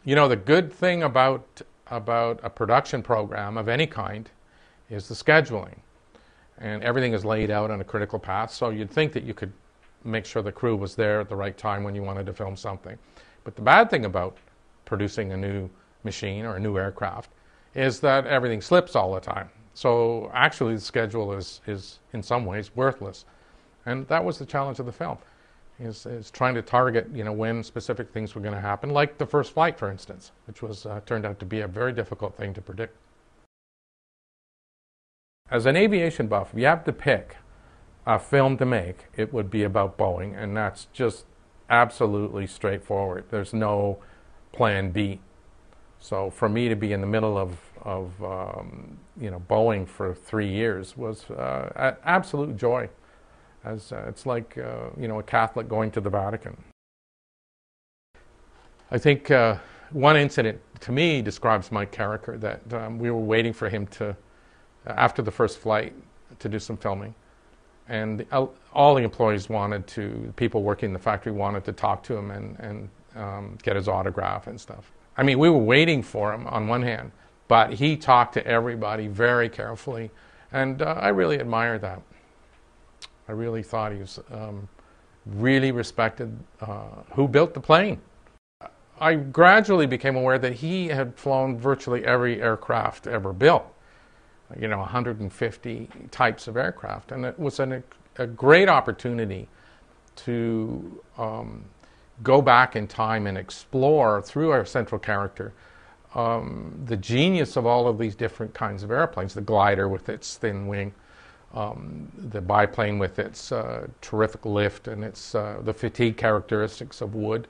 You know, the good thing about a production program of any kind is the scheduling, and everything is laid out on a critical path. So you'd think that you could make sure the crew was there at the right time when you wanted to film something. But the bad thing about producing a new machine or a new aircraft is that everything slips all the time. So actually the schedule is in some ways worthless. And that was the challenge of the film, is trying to target, when specific things were going to happen, like the first flight, for instance, which was turned out to be a very difficult thing to predict. As an aviation buff, if you have to pick a film to make, it would be about Boeing, and that's just absolutely straightforward. There's no plan B. So for me to be in the middle of Boeing for 3 years was an absolute joy. As it's like a Catholic going to the Vatican. I think one incident to me describes my character, that we were waiting for him to, after the first flight, to do some filming. And all the employees people working in the factory wanted to talk to him and get his autograph and stuff. I mean, we were waiting for him on one hand, but he talked to everybody very carefully, and I really admired that. I really thought he was really respected who built the plane. I gradually became aware that he had flown virtually every aircraft ever built, 150 types of aircraft. And it was a great opportunity to go back in time and explore through our central character the genius of all of these different kinds of airplanes, the glider with its thin wing, the biplane with its terrific lift and its the fatigue characteristics of wood,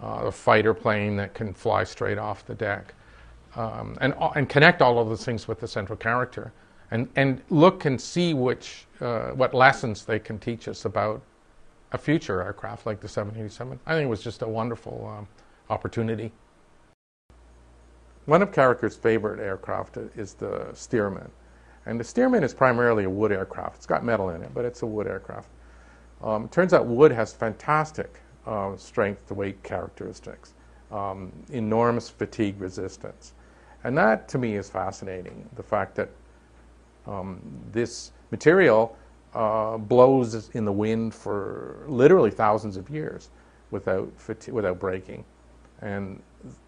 the fighter plane that can fly straight off the deck, and connect all of those things with the central character, and look and see what lessons they can teach us about a future aircraft like the 787. I think it was just a wonderful opportunity. One of Carricker's favorite aircraft is the Stearman. And the Stearman is primarily a wood aircraft. It's got metal in it, but it's a wood aircraft. It turns out wood has fantastic strength to weight characteristics, enormous fatigue resistance. And that, to me, is fascinating. The fact that this material blows in the wind for literally thousands of years without breaking. And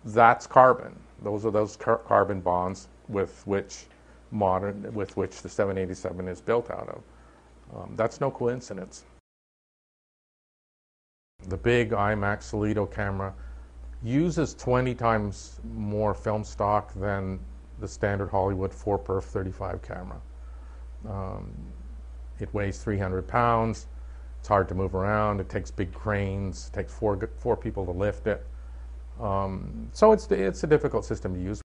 that's carbon. Those are those carbon bonds with which the 787 is built out of. That's no coincidence. The big IMAX Solido camera uses 20 times more film stock than the standard Hollywood 4-perf 35 camera. It weighs 300 pounds. It's hard to move around. It takes big cranes. It takes four people to lift it. So it's a difficult system to use.